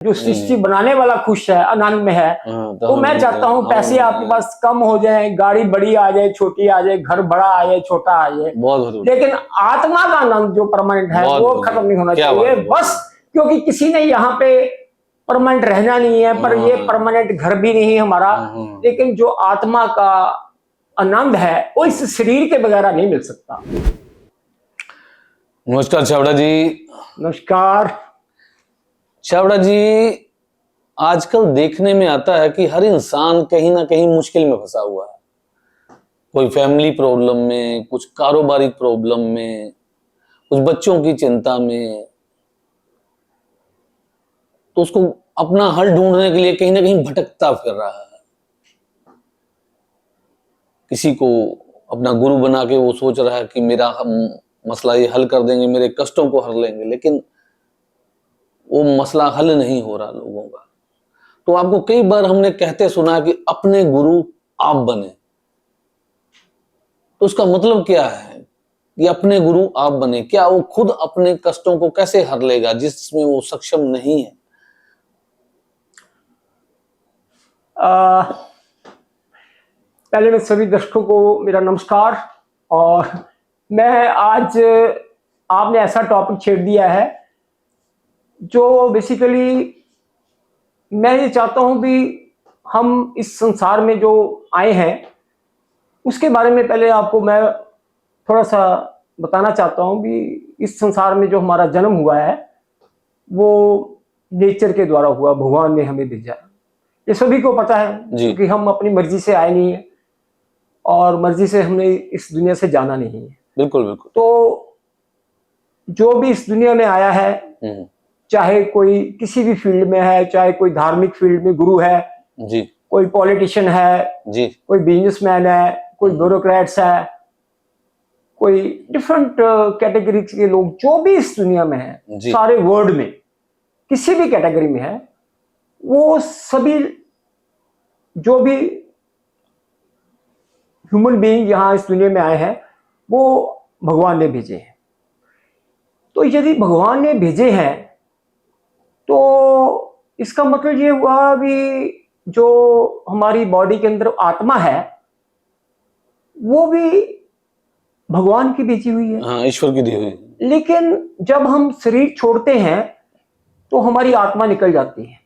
जो सृष्टि बनाने वाला खुश है, आनंद में है, तो मैं चाहता हूँ पैसे आपके पास कम हो जाए, गाड़ी बड़ी आ जाए, छोटी आ जाए, घर बड़ा आ जाए, छोटा आ जाए, लेकिन आत्मा का आनंद जो परमानेंट है वो खत्म नहीं होना चाहिए। बस क्योंकि किसी ने यहाँ पे परमानेंट रहना नहीं है, पर ये परमानेंट घर भी नहीं है हमारा, लेकिन जो आत्मा का आनंद है वो इस शरीर के बगैर नहीं मिल सकता। नमस्कार छाबड़ा जी। नमस्कार छाबड़ा जी, आजकल देखने में आता है कि हर इंसान कहीं ना कहीं मुश्किल में फंसा हुआ है। कोई फैमिली प्रॉब्लम में, कुछ कारोबारी प्रॉब्लम में, कुछ बच्चों की चिंता में, तो उसको अपना हल ढूंढने के लिए कहीं ना कहीं भटकता फिर रहा है। किसी को अपना गुरु बना के वो सोच रहा है कि मेरा मसला ये हल कर देंगे, मेरे कष्टों को हर लेंगे, लेकिन वो मसला हल नहीं हो रहा लोगों का। तो आपको कई बार हमने कहते सुना कि अपने गुरु आप बने, तो उसका मतलब क्या है कि अपने गुरु आप बने? क्या वो खुद अपने कष्टों को कैसे हर लेगा जिसमें वो सक्षम नहीं है? पहले मैं सभी दर्शकों को मेरा नमस्कार। और मैं आज आपने ऐसा टॉपिक छेड़ दिया है जो बेसिकली मैं ये चाहता हूं भी हम इस संसार में जो आए हैं उसके बारे में पहले आपको मैं थोड़ा सा बताना चाहता हूं भी इस संसार में जो हमारा जन्म हुआ है वो नेचर के द्वारा हुआ, भगवान ने हमें भेजा। ये सभी को पता है क्योंकि हम अपनी मर्जी से आए नहीं है और मर्जी से हमने इस दुनिया से जाना नहीं है। बिल्कुल बिल्कुल। तो जो भी इस दुनिया में आया है, चाहे कोई किसी भी फील्ड में है, चाहे कोई धार्मिक फील्ड में गुरु है जी, कोई पॉलिटिशियन है जी, कोई बिजनेसमैन है, कोई ब्यूरोक्रेट्स है, कोई डिफरेंट कैटेगरी के लोग जो भी इस दुनिया में है, सारे वर्ल्ड में किसी भी कैटेगरी में है, वो सभी जो भी ह्यूमन बीइंग यहाँ इस दुनिया में आए हैं वो भगवान ने भेजे हैं। तो यदि भगवान ने भेजे हैं तो इसका मतलब ये हुआ भी जो हमारी बॉडी के अंदर आत्मा है वो भी भगवान की भेजी हुई है। हाँ, ईश्वर की दी हुई। लेकिन जब हम शरीर छोड़ते हैं तो हमारी आत्मा निकल जाती है।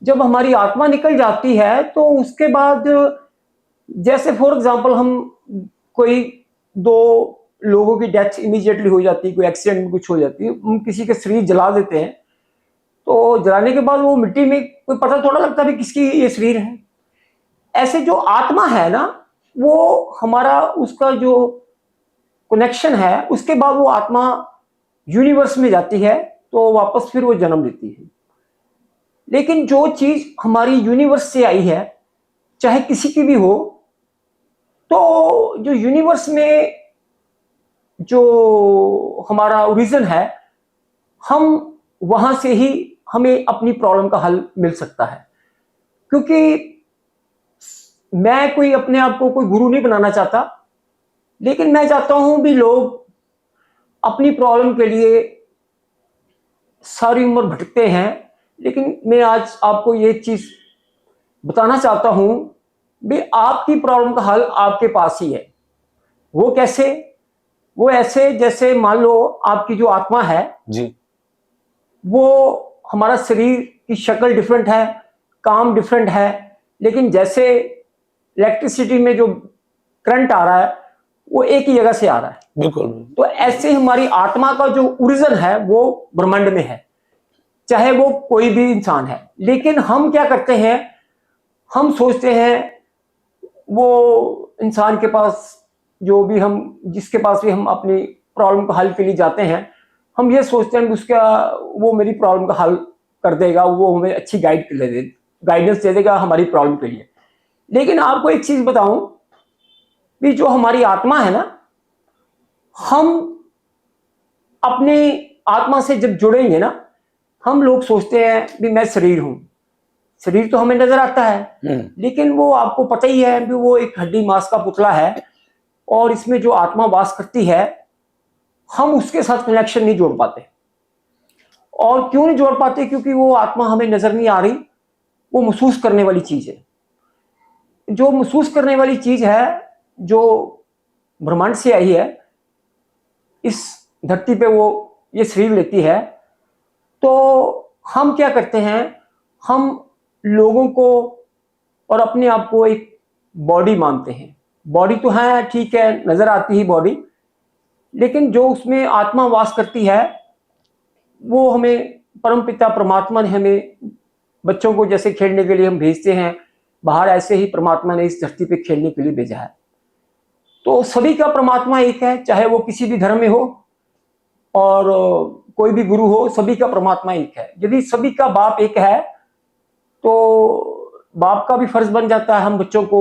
जब हमारी आत्मा निकल जाती है तो उसके बाद जैसे फॉर एग्जांपल हम कोई दो लोगों की डेथ इमीडिएटली हो जाती है, कोई एक्सीडेंट में कुछ हो जाती है, हम किसी के शरीर जला देते हैं, तो जलाने के बाद वो मिट्टी में कोई पता थोड़ा लगता है किसकी ये शरीर है। ऐसे जो आत्मा है ना, वो हमारा उसका जो कनेक्शन है उसके बाद वो आत्मा यूनिवर्स में जाती है तो वापस फिर वो जन्म लेती है। लेकिन जो चीज हमारी यूनिवर्स से आई है, चाहे किसी की भी हो, तो जो यूनिवर्स में जो हमारा ओरिजिन है, हम वहां से ही हमें अपनी प्रॉब्लम का हल मिल सकता है। क्योंकि मैं कोई अपने आप को कोई गुरु नहीं बनाना चाहता, लेकिन मैं चाहता हूं भी लोग अपनी प्रॉब्लम के लिए सारी उम्र भटकते हैं, लेकिन मैं आज आपको ये चीज बताना चाहता हूं भी आपकी प्रॉब्लम का हल आपके पास ही है। वो कैसे? वो ऐसे जैसे मान लो आपकी जो आत्मा है जी, वो हमारा शरीर की शक्ल डिफरेंट है, काम डिफरेंट है, लेकिन जैसे इलेक्ट्रिसिटी में जो करंट आ रहा है वो एक ही जगह से आ रहा है। बिल्कुल। तो ऐसे हमारी आत्मा का जो ओरिजिन है वो ब्रह्मांड में है, चाहे वो कोई भी इंसान है। लेकिन हम क्या करते हैं, हम सोचते हैं वो इंसान के पास जो भी हम जिसके पास भी हम अपनी प्रॉब्लम को हल के लिए जाते हैं, हम ये सोचते हैं कि उसका वो मेरी प्रॉब्लम का हल कर देगा, वो हमें अच्छी गाइडेंस दे देगा हमारी प्रॉब्लम के लिए। लेकिन आपको एक चीज बताऊं कि जो हमारी आत्मा है ना, हम अपनी आत्मा से जब जुड़ेंगे ना, हम लोग सोचते हैं कि मैं शरीर हूं। शरीर तो हमें नजर आता है, लेकिन वो आपको पता ही है कि वो एक हड्डी मांस का पुतला है और इसमें जो आत्मा वास करती है हम उसके साथ कनेक्शन नहीं जोड़ पाते। और क्यों नहीं जोड़ पाते? क्योंकि वो आत्मा हमें नजर नहीं आ रही, वो महसूस करने वाली चीज है। जो महसूस करने वाली चीज है, जो ब्रह्मांड से आई है, इस धरती पे वो ये शरीर लेती है। तो हम क्या करते हैं, हम लोगों को और अपने आप को एक बॉडी मानते हैं। बॉडी तो है, ठीक है, नजर आती ही बॉडी, लेकिन जो उसमें आत्मा वास करती है, वो हमें परमपिता परमात्मा ने हमें, बच्चों को जैसे खेलने के लिए हम भेजते हैं बाहर, ऐसे ही परमात्मा ने इस धरती पे खेलने के लिए भेजा है। तो सभी का परमात्मा एक है, चाहे वो किसी भी धर्म में हो और कोई भी गुरु हो, सभी का परमात्मा एक है। यदि सभी का बाप एक है तो बाप का भी फर्ज बन जाता है हम बच्चों को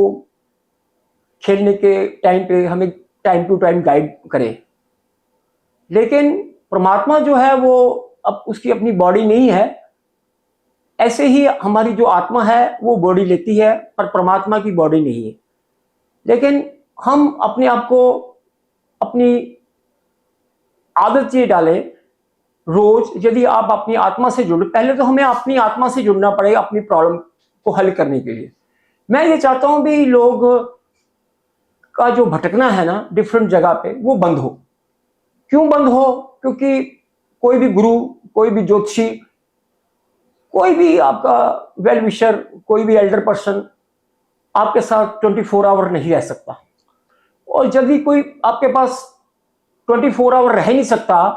खेलने के टाइम पे हमें टाइम टू टाइम गाइड करें। लेकिन परमात्मा जो है वो अब उसकी अपनी बॉडी नहीं है। ऐसे ही हमारी जो आत्मा है वो बॉडी लेती है, पर परमात्मा की बॉडी नहीं है। लेकिन हम अपने आप को अपनी आदत ये डालें, रोज यदि आप अपनी आत्मा से जुड़, पहले तो हमें अपनी आत्मा से जुड़ना पड़ेगा अपनी प्रॉब्लम को हल करने के लिए। मैं ये चाहता हूं भी लोग का जो भटकना है ना डिफरेंट जगह पे, वो बंद हो। क्यों बंद हो? क्योंकि कोई भी गुरु, कोई भी ज्योतिषी, कोई भी आपका वेल विशर, कोई भी एल्डर पर्सन आपके साथ 24 आवर नहीं रह सकता। और यदि कोई आपके पास 24 आवर रह नहीं सकता,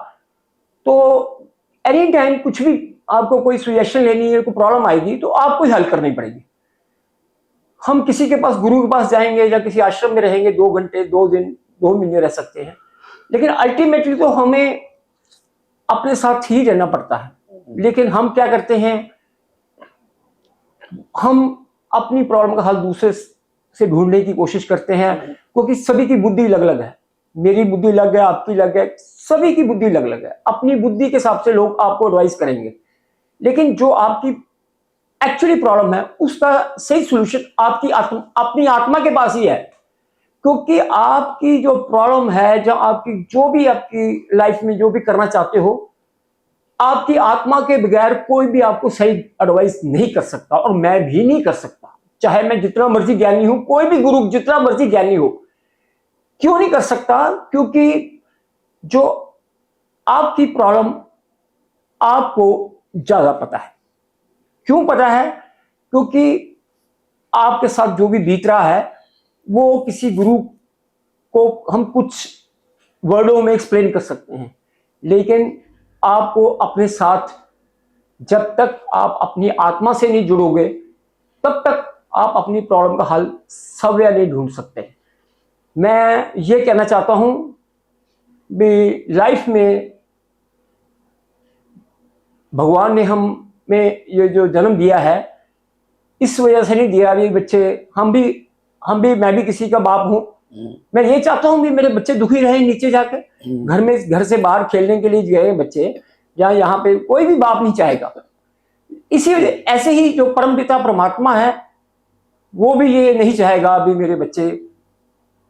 तो एनी टाइम कुछ भी आपको कोई सजेशन लेनी है, कोई प्रॉब्लम आएगी तो आपको ही हल करनी पड़ेगी। हम किसी के पास, गुरु के पास जाएंगे या किसी आश्रम में रहेंगे 2 घंटे, 2 दिन, 2 महीने रह सकते हैं, लेकिन अल्टीमेटली तो हमें अपने साथ ही रहना पड़ता है। लेकिन हम क्या करते हैं, हम अपनी प्रॉब्लम का हल दूसरे से ढूंढने की कोशिश करते हैं, क्योंकि सभी की बुद्धि अलग अलग है। मेरी बुद्धि अलग है, आपकी अलग है, सभी की बुद्धि अलग अलग है। अपनी बुद्धि के हिसाब से लोग आपको एडवाइस करेंगे, लेकिन जो आपकी एक्चुअली प्रॉब्लम है उसका सही सॉल्यूशन आपकी अपनी आत्मा के पास ही है। क्योंकि आपकी जो प्रॉब्लम है, जो आपकी जो भी आपकी लाइफ में जो भी करना चाहते हो, आपकी आत्मा के बगैर कोई भी आपको सही एडवाइस नहीं कर सकता, और मैं भी नहीं कर सकता, चाहे मैं जितना मर्जी ज्ञानी हूं, कोई भी गुरु जितना मर्जी ज्ञानी हो। क्यों नहीं कर सकता? क्योंकि जो आपकी प्रॉब्लम आपको ज्यादा पता है। क्यों पता है? क्योंकि आपके साथ जो भी बीत रहा है वो किसी गुरु को हम कुछ वर्डों में एक्सप्लेन कर सकते हैं, लेकिन आपको अपने साथ जब तक आप अपनी आत्मा से नहीं जुड़ोगे, तब तक आप अपनी प्रॉब्लम का हल सवया नहीं ढूंढ सकते। मैं ये कहना चाहता हूं भी लाइफ में भगवान ने हमें ये जो जन्म दिया है, इस वजह से नहीं दिया भी बच्चे, हम भी मैं भी किसी का बाप हूं। मैं ये चाहता हूं भी मेरे बच्चे दुखी रहे नीचे जाके, घर से बाहर खेलने के लिए गए बच्चे, या यहाँ पे कोई भी बाप नहीं चाहेगा। इसी वजह ऐसे ही जो परमपिता परमात्मा है वो भी ये नहीं चाहेगा भी मेरे बच्चे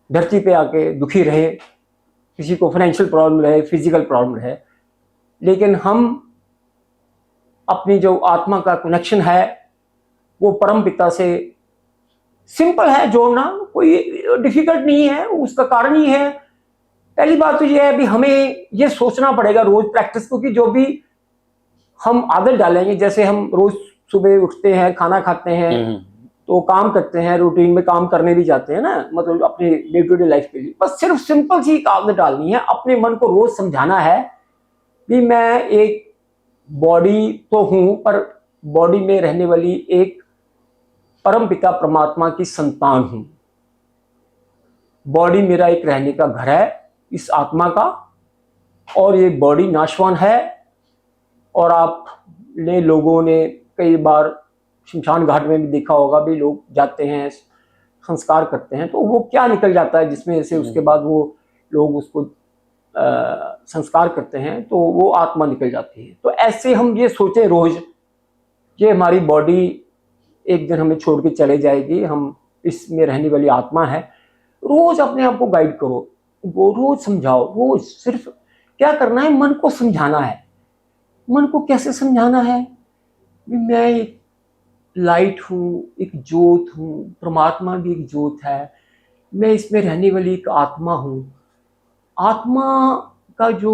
धरती पे आके दुखी रहे, किसी को फाइनेंशियल प्रॉब्लम रहे, फिजिकल प्रॉब्लम रहे। लेकिन हम अपनी जो आत्मा का कनेक्शन है वो परमपिता से सिंपल है जोड़ना, कोई डिफिकल्ट नहीं है। उसका कारण ही है, पहली बात तो ये है भी हमें ये सोचना पड़ेगा रोज प्रैक्टिस, क्योंकि जो भी हम आदत डालेंगे, जैसे हम रोज सुबह उठते हैं, खाना खाते हैं, तो काम करते हैं, रूटीन में काम करने भी जाते हैं ना, मतलब अपने डे टू डे लाइफ के लिए, बस सिर्फ सिंपल सी आदत डालनी है। अपने मन को रोज समझाना है कि मैं एक बॉडी तो हूं, पर बॉडी में रहने वाली एक परमपिता परमात्मा की संतान हूं। बॉडी मेरा एक रहने का घर है इस आत्मा का, और ये बॉडी नाशवान है। और आपने लोगों ने कई बार शमशान घाट में भी देखा होगा भी, लोग जाते हैं, संस्कार करते हैं, तो वो क्या निकल जाता है जिसमें से उसके बाद वो लोग उसको संस्कार करते हैं, तो वो आत्मा निकल जाती है। तो ऐसे हम ये सोचें रोज, ये हमारी बॉडी एक दिन हमें छोड़ के चले जाएगी, हम इसमें रहने वाली आत्मा है। रोज अपने आप को गाइड करो, वो रोज समझाओ, रोज सिर्फ क्या करना है, मन को समझाना है। मन को कैसे समझाना है कि मैं एक लाइट हूँ, एक ज्योत हूँ, परमात्मा भी एक ज्योत है, मैं इसमें रहने वाली एक आत्मा हूँ। आत्मा का जो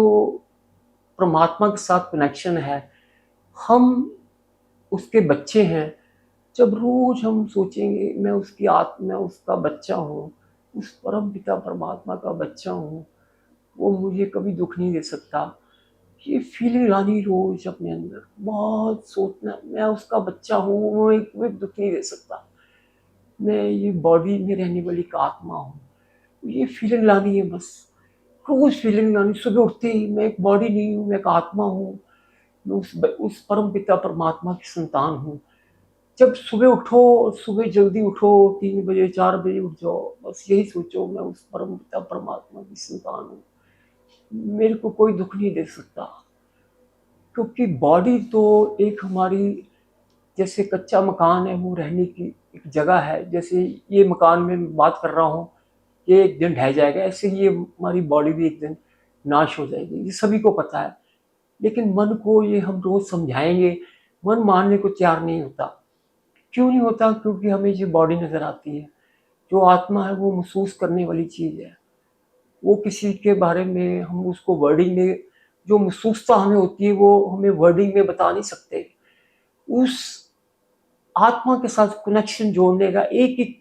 परमात्मा के साथ कनेक्शन है, हम उसके बच्चे हैं। जब रोज हम सोचेंगे मैं उसकी आत्मा, मैं उसका बच्चा हूँ, उस परम पिता परमात्मा का बच्चा हूँ, वो मुझे कभी दुख नहीं दे सकता। ये फीलिंग लानी रोज अपने अंदर, बहुत सोचना मैं उसका बच्चा हूँ, वो एक दुख नहीं दे सकता, मैं ये बॉडी में रहने वाली एक आत्मा हूँ। ये फीलिंग लानी है बस, रोज फीलिंग लानी। सुबह उठते ही मैं एक बॉडी नहीं हूँ, मैं एक आत्मा हूँ, मैं उस परम पिता परमात्मा की संतान हूँ। जब सुबह उठो, सुबह जल्दी उठो, 3 बजे 4 बजे उठ जाओ, बस यही सोचो मैं उस परम पिता परमात्मा की संतान हूँ, मेरे को कोई दुख नहीं दे सकता। क्योंकि बॉडी तो एक हमारी जैसे कच्चा मकान है, वो रहने की एक जगह है। जैसे ये मकान में मैं बात कर रहा हूँ, ये एक दिन ढह जाएगा, ऐसे ही ये हमारी बॉडी भी एक दिन नाश हो जाएगी, ये सभी को पता है। लेकिन मन को ये हम रोज समझाएंगे, मन मानने को तैयार नहीं होता। क्यों नहीं होता? क्योंकि हमें ये बॉडी नजर आती है। जो आत्मा है वो महसूस करने वाली चीज है। वो किसी के बारे में हम उसको वर्डिंग में, जो महसूसता हमें होती है वो हमें वर्डिंग में बता नहीं सकते। उस आत्मा के साथ कनेक्शन जोड़ने का एक एक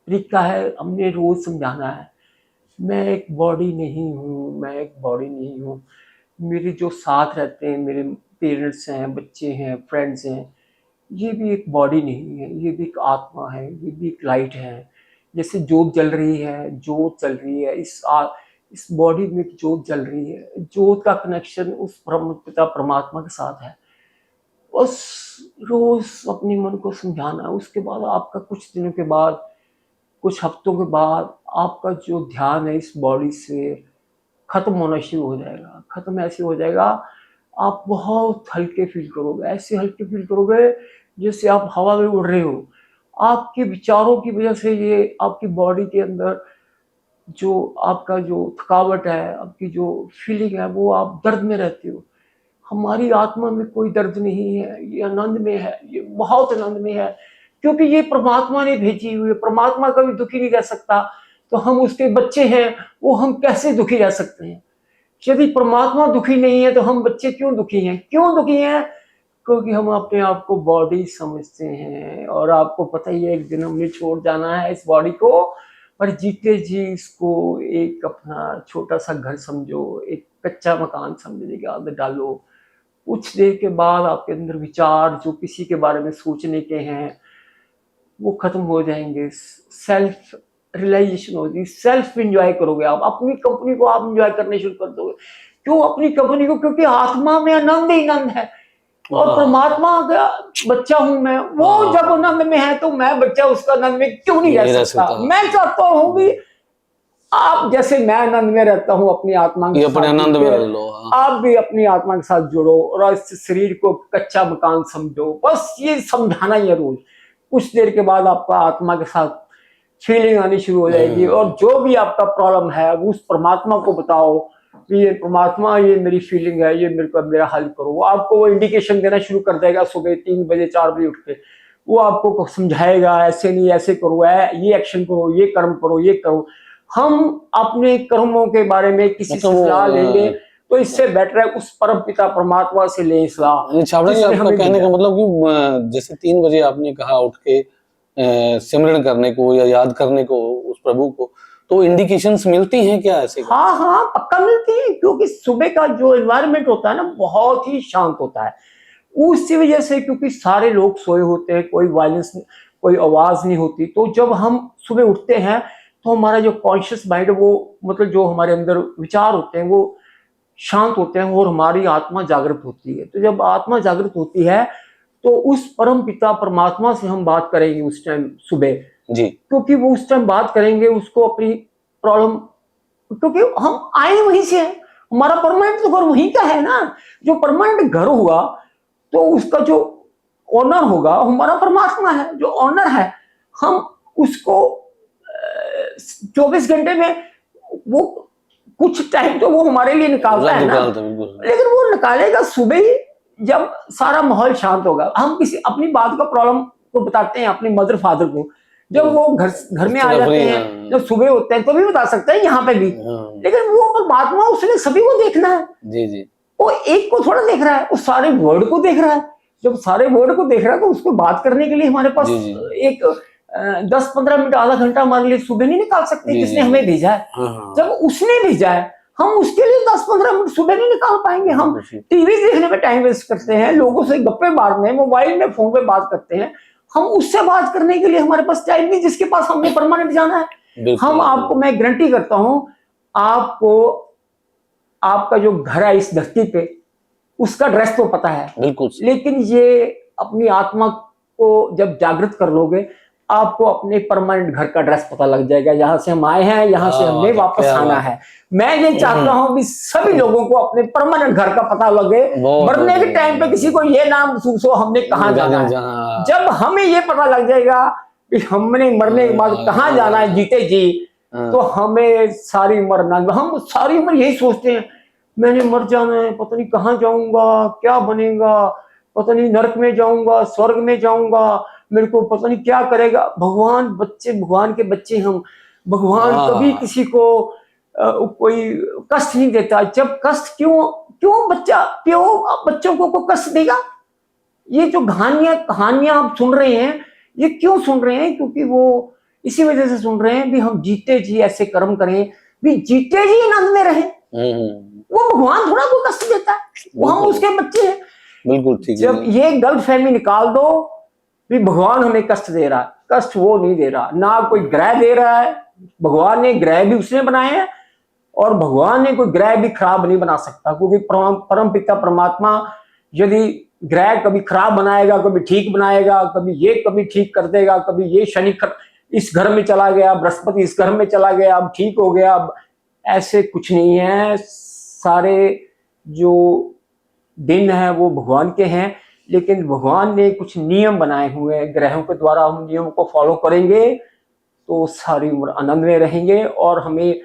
तरीका है, हमने रोज समझाना है। मैं एक बॉडी नहीं हूँ, मैं एक बॉडी नहीं हूँ। मेरे जो साथ रहते हैं, मेरे पेरेंट्स हैं, बच्चे हैं, फ्रेंड्स हैं, ये भी एक बॉडी नहीं है, ये भी एक आत्मा है, ये भी एक लाइट है। जैसे जोत जल रही है, जोत चल रही है, इस बॉडी में एक जोत जल रही है। जोत का कनेक्शन उस परम पिता परमात्मा के साथ है। बस रोज अपने मन को समझाना है। उसके बाद आपका कुछ दिनों के बाद, कुछ हफ्तों के बाद आपका जो ध्यान है इस बॉडी से खत्म होना शुरू हो जाएगा। खत्म ऐसे हो जाएगा, आप बहुत हल्के फील करोगे, ऐसे हल्के फील करोगे जैसे आप हवा में उड़ रहे हो। आपके विचारों की वजह से ये आपकी बॉडी के अंदर जो आपका जो थकावट है, आपकी जो फीलिंग है, वो आप दर्द में रहते हो। हमारी आत्मा में कोई दर्द नहीं है, ये आनंद में है, ये बहुत आनंद में है। क्योंकि ये परमात्मा ने भेजी हुई है, परमात्मा कभी दुखी नहीं रह सकता। तो हम उसके बच्चे हैं, वो हम कैसे दुखी रह सकते हैं? यदि परमात्मा दुखी नहीं है तो हम बच्चे क्यों दुखी हैं? क्यों दुखी हैं? क्योंकि हम अपने आप को बॉडी समझते हैं, और आपको पता ही है एक दिन हमने छोड़ जाना है इस बॉडी को। पर जीते जी इसको एक अपना छोटा सा घर समझो, एक कच्चा मकान समझने के अंदर डालो। कुछ देर के बाद आपके अंदर विचार जो किसी के बारे में सोचने के हैं वो खत्म हो जाएंगे। सेल्फ रियलाइजेशन होगी, सेल्फ इंजॉय करोगे आप, अपनी कंपनी को आप इंजॉय करने शुरू कर दोगे। क्यों अपनी कंपनी को? क्योंकि आत्मा में आनंद ही आनंद है, और परमात्मा का बच्चा हूं मैं। वो जब आनंद में है तो मैं बच्चा उसका आनंद में क्यों नहीं रह सकता? मैं चाहता हूं कि आप जैसे मैं आनंद में रहता हूँ अपनी आत्मा के अपने साथ, आनंद में रह लो। आप भी अपनी आत्मा के साथ जुड़ो और इस शरीर को कच्चा मकान समझो। बस ये समझाना ही है रोज। कुछ देर के बाद आपका आत्मा के साथ फीलिंग आनी शुरू हो जाएगी, और जो भी आपका प्रॉब्लम है वो उस परमात्मा को बताओ कि ये परमात्मा, ये मेरी फीलिंग है, ये मेरे को मेरा हल करो। वो आपको वो इंडिकेशन देना शुरू कर देगा। सुबह 3 बजे 4 बजे उठ के वो आपको समझाएगा, ऐसे नहीं ऐसे करो, ये एक्शन करो, ये कर्म करो, ये करो। हम अपने कर्मों के बारे में किसी से सलाह लेंगे तो इससे बेटर है उस परम पिता परमात्मा से लें सलाह। छाबड़ा जी, आपका कहने का मतलब कि जैसे 3 बजे आपने कहा उठ के सिमरन करने को या याद करने को उस प्रभु को, तो इंडिकेशंस मिलती हैं क्या ऐसे? हाँ हाँ, पक्का मिलती है। क्योंकि सुबह का जो एनवायरनमेंट होता है ना, बहुत ही शांत होता है। उसी वजह से, क्योंकि सारे लोग सोए होते हैं, कोई वायलेंस, कोई आवाज नहीं होती। तो जब हम सुबह उठते हैं तो हमारा जो कॉन्शियस माइंड, वो मतलब जो हमारे अंदर विचार होते हैं वो शांत होते हैं, और हमारी आत्मा जागृत होती है। तो जब आत्मा जागृत होती है तो उस परम पिता परमात्मा से हम बात करेंगे उस टाइम सुबह जी। क्योंकि वो उस टाइम बात करेंगे उसको अपनी प्रॉब्लम, क्योंकि हम आए वहीं से हैं। हमारा परमानेंट तो घर वहीं का है ना। जो परमानेंट घर हुआ तो उसका जो ओनर होगा हमारा परमात्मा है, जो ओनर है। हम उसको 24 घंटे में वो कुछ टाइम तो वो हमारे लिए निकालता है ना, लेकिन वो निकालेगा सुबह ही। जब सारा माहौल शांत होगा, हम किसी अपनी बात का प्रॉब्लम को बताते हैं अपने मदर फादर को, जब वो घर में आ जाते हैं, जब सुबह होते हैं तो भी बता सकते हैं यहाँ पे भी। लेकिन वो परमात्मा, उसने सभी को देखना है। जी जी। वो एक को थोड़ा देख रहा है, वो सारे वर्ल्ड को देख रहा है। जब सारे वर्ल्ड को देख रहा है तो उसको बात करने के लिए हमारे पास एक 10-15 मिनट, आधा घंटा हमारे लिए सुबह नहीं निकाल सकते। किसने हमें भेजा है? जब उसने भेजा है, हम उसके लिए 10-15 मिनट सुबह नहीं निकाल पाएंगे। हम टीवी देखने में टाइम वेस्ट करते हैं, लोगों से गप्पे मारने, मोबाइल में, फोन पे बात करते हैं। हम उससे बात करने के लिए हमारे पास टाइम नहीं, जिसके पास हमने परमानेंट जाना है। हम आपको, मैं गारंटी करता हूं, आपको आपका जो घर है इस धरती पे, उसका ड्रेस तो पता है, बिल्कुल, लेकिन ये अपनी आत्मा को जब जागृत कर लोगे, आपको अपने परमानेंट घर का ड्रेस पता लग जाएगा। यहाँ से हम आए हैं, यहाँ से हमने वापस आना है। मैं ये चाहता हूँ कि सभी लोगों को अपने परमानेंट घर का पता लगे। मरने के टाइम पे किसी को ये ना महसूस हो हमने कहाँ जाना है। जब हमें ये पता लग जाएगा कि हमने मरने के बाद कहाँ जाना है जीते जी, तो हमें सारी उम्र ना, हम सारी उम्र यही सोचते हैं, मैंने मर जाना है, पता नहीं कहाँ जाऊंगा, क्या बनेगा, पता नहीं नरक में जाऊंगा, स्वर्ग में जाऊंगा, मेरे को पता नहीं क्या करेगा। भगवान के बच्चे हम, भगवान कभी किसी को कोई कष्ट नहीं देता। जब कष्ट क्यों बच्चों को कष्ट देगा? ये जो कहानियां आप सुन रहे हैं, ये क्यों सुन रहे हैं? क्योंकि वो इसी वजह से सुन रहे हैं भी हम जीते जी ऐसे कर्म करें, भी जीते जी आनंद में रहें। वो भगवान थोड़ा कोई कष्ट देता है, वो हम उसके बच्चे हैं। बिल्कुल ठीक है। जब ये गलतफहमी निकाल दो भी भगवान हमें कष्ट दे रहा है, कष्ट वो नहीं दे रहा, ना कोई ग्रह दे रहा है। भगवान ने ग्रह भी उसने बनाए हैं, और भगवान ने कोई ग्रह भी खराब नहीं बना सकता, क्योंकि परम पिता परमात्मा यदि ग्रह कभी खराब बनाएगा, कभी ठीक बनाएगा, कभी ठीक कर देगा, कभी ये शनि इस घर में चला गया, बृहस्पति इस घर में चला गया, अब ठीक हो गया। अब ऐसे कुछ नहीं है। सारे जो दिन है वो भगवान के हैं, लेकिन भगवान ने कुछ नियम बनाए हुए हैं ग्रहों के द्वारा। हम नियम को फॉलो करेंगे तो सारी उम्र आनंद में रहेंगे। और हमें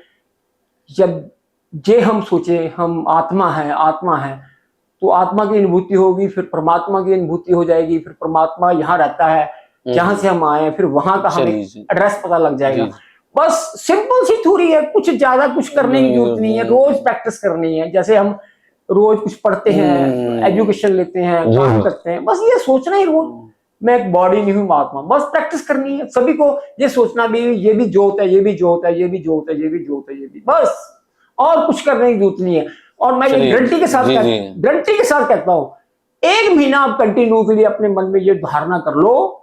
जब जे हम सोचे हम आत्मा है, तो आत्मा की अनुभूति होगी, फिर परमात्मा की अनुभूति हो जाएगी, फिर परमात्मा यहाँ रहता है जहां से हम आए हैं, फिर वहां का हमें एड्रेस पता लग जाएगा। बस सिंपल सी थ्योरी है, कुछ ज्यादा कुछ करने की जरूरत नहीं है, रोज प्रैक्टिस करनी है। जैसे हम रोज कुछ पढ़ते हैं, एजुकेशन लेते हैं, काम करते हैं, बस ये सोचना ही रोज मैं एक बॉडी नहीं हूँ आत्मा, बस प्रैक्टिस करनी है। सभी को ये सोचना भी, ये भी जोत है, ये भी जोत है, ये भी जोत है, ये भी जोत है, ये भी, बस और कुछ करने की जरूरत नहीं है। और मैं ये गारंटी के साथ कहता हूँ, 1 महीना आप कंटिन्यूसली अपने मन में ये धारणा कर लो,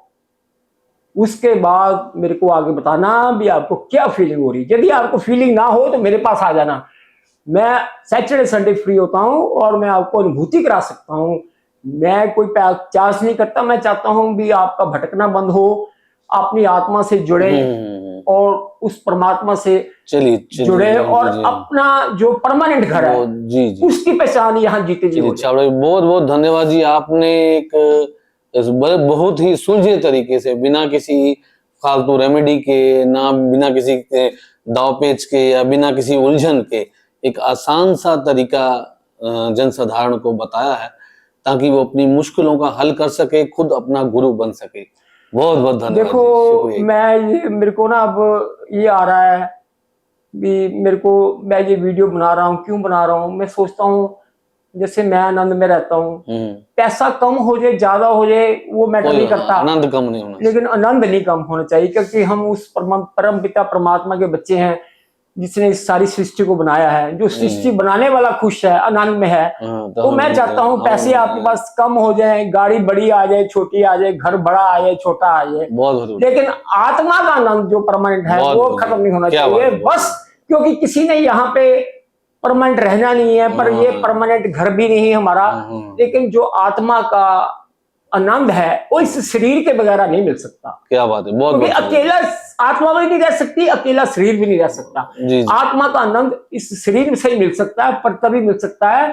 उसके बाद मेरे को आगे बताना भी आपको क्या फीलिंग हो रही है। यदि आपको फीलिंग ना हो तो मेरे पास आ जाना, मैं सैटरडे संडे फ्री होता हूं और मैं आपको अनुभूति करा सकता हूं। मैं कोई चार्ज नहीं करता, मैं चाहता हूं भी आपका भटकना बंद हो, अपनी आत्मा से जुड़े और उस परमात्मा से जुड़े, और अपना जो परमानेंट घर है उसकी पहचान यहाँ जीते जी। बहुत बहुत धन्यवाद जी, आपने एक बहुत ही सुलझे तरीके से, बिना किसी फालतू रेमेडी के, ना बिना किसी दाव पेच के या बिना किसी उलझन के, एक आसान सा तरीका जनसाधारण को बताया है, ताकि वो अपनी मुश्किलों का हल कर सके, खुद अपना गुरु बन सके। बहुत बहुत धन्यवाद। देखो मेरे को ना अब ये आ रहा है भी मैं ये वीडियो बना रहा हूँ, क्यों बना रहा हूँ? मैं सोचता हूँ जैसे मैं आनंद में रहता हूँ, पैसा कम हो जाए ज्यादा हो जाए वो मैटर नहीं करता, आनंद कम नहीं होना, लेकिन आनंद नहीं कम होना चाहिए, क्योंकि हम उस परम पिता परमात्मा के बच्चे हैं जिसने इस सारी सृष्टि को बनाया है। जो सृष्टि बनाने वाला खुश है, आनंद में है, तो मैं चाहता हूँ पैसे आपके पास कम हो जाए, गाड़ी बड़ी आ जाए, छोटी आ जाए, घर बड़ा आ जाए, छोटा आ जाए, लेकिन आत्मा का आनंद जो परमानेंट है वो खत्म नहीं होना चाहिए। बस क्योंकि किसी ने यहाँ पे परमानेंट रहना नहीं है, पर ये परमानेंट घर भी नहीं है हमारा, लेकिन जो आत्मा का आनंद है वो इस शरीर के बगैर नहीं मिल सकता। क्या बात है, बहुत क्योंकि अकेला आत्मा भी नहीं रह सकती, अकेला शरीर भी नहीं रह सकता। आत्मा का आनंद इस शरीर से ही मिल सकता है, पर तभी मिल सकता है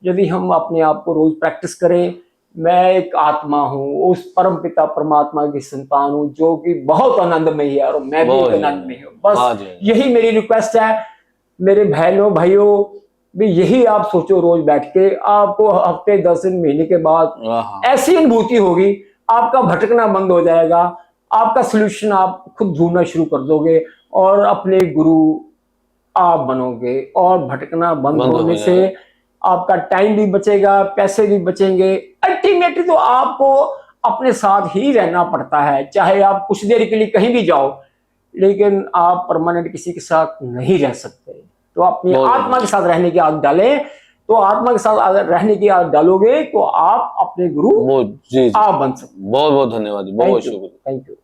यदि हम अपने आप को रोज प्रैक्टिस करें। मैं एक आत्मा हूँ, उस परम पिता परमात्मा की संतान हूँ जो कि बहुत आनंदमय है, और मैं भी आनंदमय हूँ। बस यही मेरी रिक्वेस्ट है मेरे बहनों भाइयों, भी यही आप सोचो रोज बैठ के, आपको हफ्ते 10 दिन महीने के बाद हाँ ऐसी अनुभूति होगी, आपका भटकना बंद हो जाएगा, आपका सोल्यूशन आप खुद ढूंढना शुरू कर दोगे और अपने गुरु आप बनोगे, और भटकना बंद बंद हो होने से जाएगा। आपका टाइम भी बचेगा, पैसे भी बचेंगे। अल्टीमेटली तो आपको अपने साथ ही रहना पड़ता है, चाहे आप कुछ देर के लिए कहीं भी जाओ, लेकिन आप परमानेंट किसी के साथ नहीं रह सकते। तो अपनी बहुत आत्मा के साथ रहने की आदत डालें, तो आत्मा के साथ अगर रहने की आदत डालोगे तो आप अपने गुरु वो जी जी आप बन सकते। बहुत बहुत धन्यवाद जी, बहुत थैंक यू, शुक्रिया। Thank you.